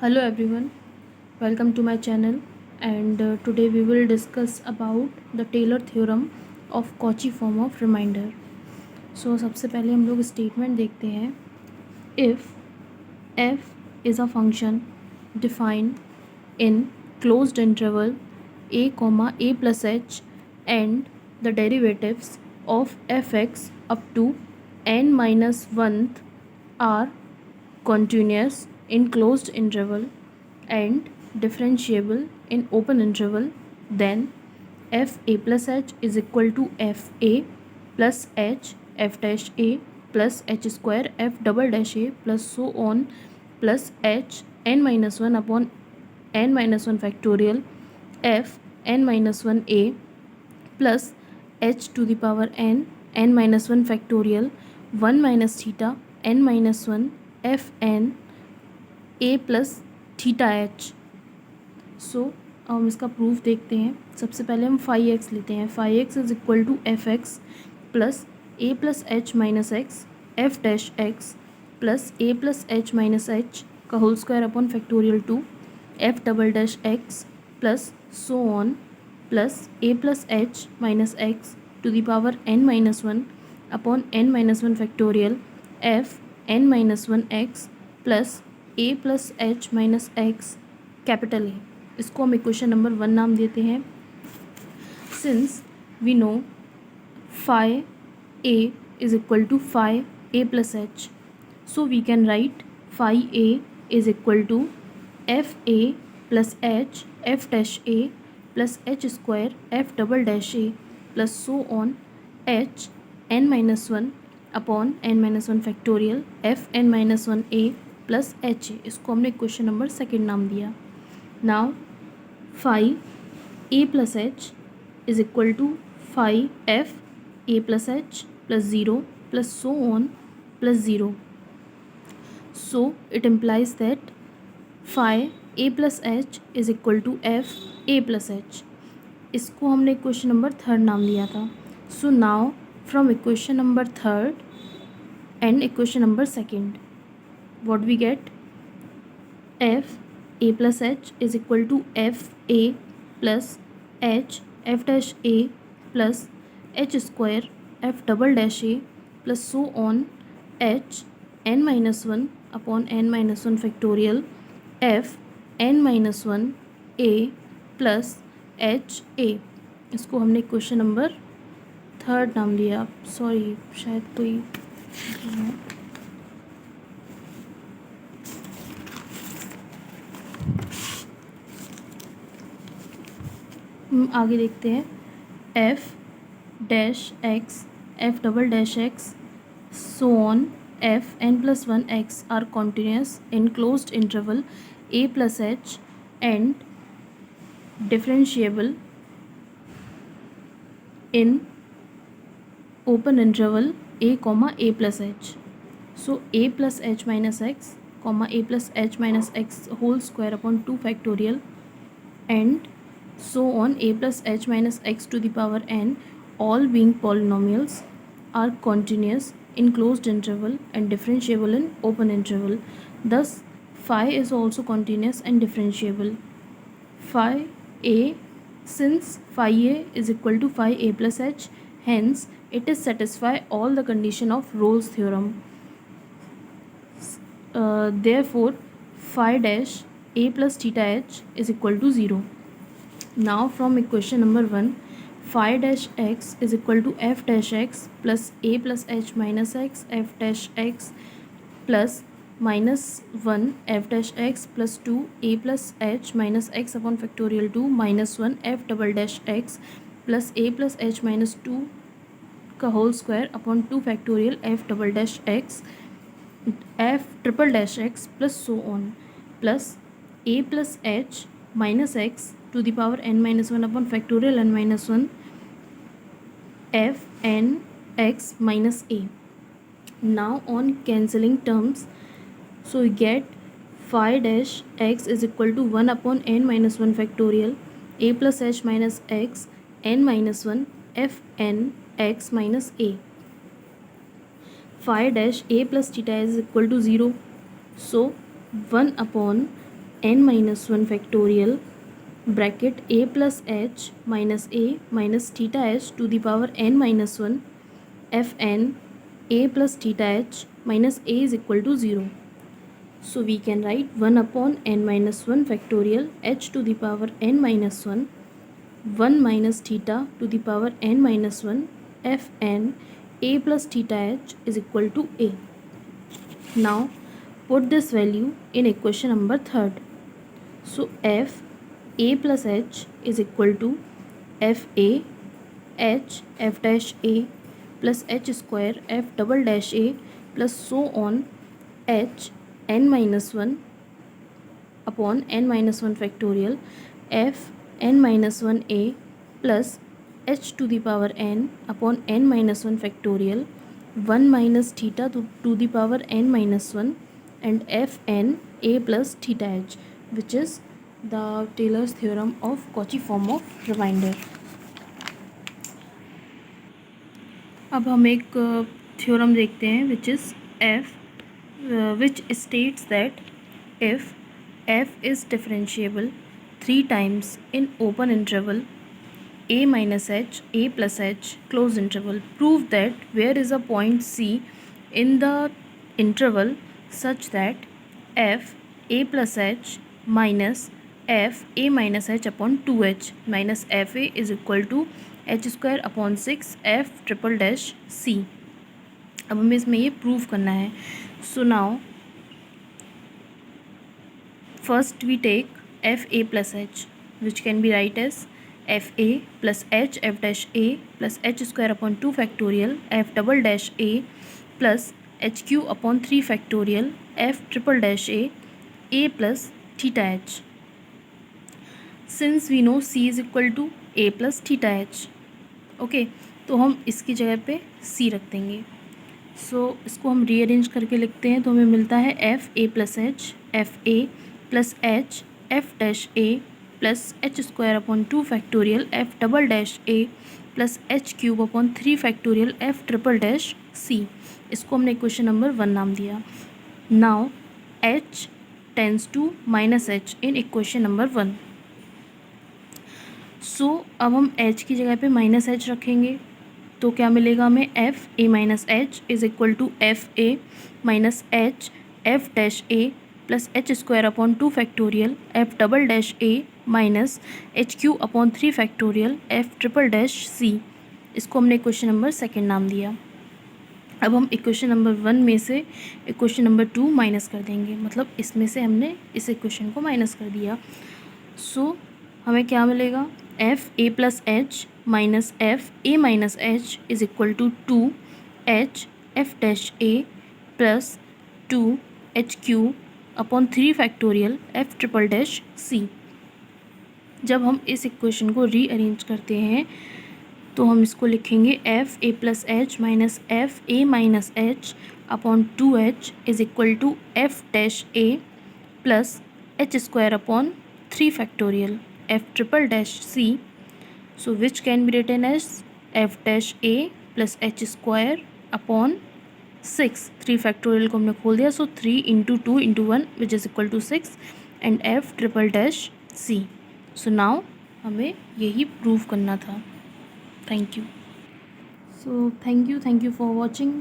Hello everyone, welcome to my channel and today we will discuss about the Taylor theorem of Cauchy form of reminder. So सबसे पहले हम लोग statement देखते हैं. If f is a function defined in closed interval a comma a plus h and the derivatives of fx up to n minus 1th are continuous in closed interval and differentiable in open interval, then f a plus h is equal to f a plus h f dash a plus h square f double dash a plus so on plus h n minus 1 upon n minus 1 factorial f n minus 1 a plus h to the power n minus 1 factorial 1 minus theta n minus 1 f n a plus theta H. So अब हम इसका proof देखते हैं. सबसे पहले हम phi X लेते हैं. Phi X is equal to F X plus A plus H minus X F dash X plus A plus H minus H का whole square upon factorial two F double dash X plus so on plus A plus H minus X to the power n minus 1 upon n minus 1 factorial F n minus 1 X plus A plus H minus X capital A. इसको हम equation number 1 नाम देते हैं. Since we know phi a is equal to phi a plus h, so we can write phi a is equal to F A plus H F dash A plus H square f double dash A plus so on h n minus 1 upon n minus 1 factorial F n minus 1 a plus h a. इसको हमने question number 2 नाम दिया. Now phi a plus h is equal to phi f A plus h plus 0 plus so on plus 0. So it implies that phi a plus h is equal to F A plus h. इसको हमने question number 3 नाम दिया था. So now from equation number 3 and equation number 2, what we get? f a plus h is equal to f a plus h f dash a plus h square f double dash a plus so on h n minus 1 upon n minus 1 factorial f n minus 1 a plus h a. इसको हमने question number 3 नाम दिया. Sorry, शायद कोई आगे देखते हैं. F dash x f double dash x so on f n plus 1 x are continuous in closed interval a plus h and differentiable in open interval a comma a plus h. So a plus H minus x comma a plus H minus x whole square upon 2 factorial and so on a plus h minus x to the power n, all being polynomials, are continuous in closed interval and differentiable in open interval. Thus phi is also continuous and differentiable. Phi a, since phi a is equal to phi a plus h, hence it is satisfy all the condition of Rolle's theorem. Therefore phi dash a plus theta h is equal to 0. Now from equation number 1, phi dash x is equal to f dash x plus a plus h minus x f dash x plus minus 1 f dash x plus 2 a plus h minus x upon factorial 2 minus 1 f double dash x plus a plus h minus 2 का whole square upon 2 factorial f double dash x f triple dash x plus so on plus a plus h minus x to the power n minus 1 upon factorial n minus 1 f n x minus a. Now on cancelling terms, so we get phi dash x is equal to 1 upon n minus 1 factorial a plus h minus x n minus 1 f n x minus a. Phi dash a plus theta is equal to 0, so 1 upon n minus 1 factorial bracket a plus h minus a minus theta h to the power n minus 1 fn a plus theta h minus a is equal to 0. So we can write 1 upon n minus 1 factorial h to the power n minus 1 minus theta to the power n minus 1 fn a plus theta h is equal to a. Now put this value in equation number 3rd. So f a plus h is equal to f a h f dash a plus h square f double dash a plus so on h n minus 1 upon n minus 1 factorial f n minus 1 a plus h to the power n upon n minus 1 factorial 1 minus theta to the power n minus 1 and f n a plus theta h, which is the Taylor's theorem of Cauchy form of remainder. अब हम एक theorem देखते हैं which is which states that if f is differentiable 3 times in open interval a minus h a plus h closed interval, prove that where is a point c in the interval such that f a plus h minus f a minus h upon 2h minus f a is equal to h square upon 6 f triple dash c. अब हमें इसमें ये prove करना है. So now first we take f A plus h which can be write as f A plus H F dash A plus H square upon 2 factorial F double dash A plus h Q upon 3 factorial F triple dash A plus theta h. Since we know c is equal to a plus theta h. Okay, तो हम इसकी जगह पे सी रख देंगे. सो इसको हम rearrange करके लिखते हैं तो हमें मिलता है F A plus A plus H F dash A plus H square upon 2 factorial F double dash A plus H cube upon 3 factorial F triple dash C. इसको हमने इक्वेशन नंबर 1 नाम दिया. Now H tends to minus H in equation number 1. So अब हम h की जगह पे minus H रखेंगे तो क्या मिलेगा हमें F A minus H is equal to F A minus H F dash A plus H square upon 2 factorial F double dash A minus H Q upon 3 factorial F triple dash C. इसको हमने equation number 2 नाम दिया. अब हम equation number 1 में से equation number 2 minus कर देंगे, मतलब इसमें से हमने इस इक्वेशन को माइनस कर दिया. सो हमें क्या मिलेगा, F A plus H minus F A minus H is equal to 2 H F dash A plus 2 H Q upon 3 factorial F triple dash C. जब हम इस इक्वेशन को रीअरेंज करते हैं तो हम इसको लिखेंगे f A plus H minus F A minus h upon 2h is equal to f dash A plus H square upon 3 factorial F triple dash c. So which can be written as f dash A plus H square upon 6. 3 factorial को हमने खोल दिया. So 3 into 2 into 1 which is equal to 6 and f triple dash c. So now हमें यही prove करना था. Thank you. So thank you for watching.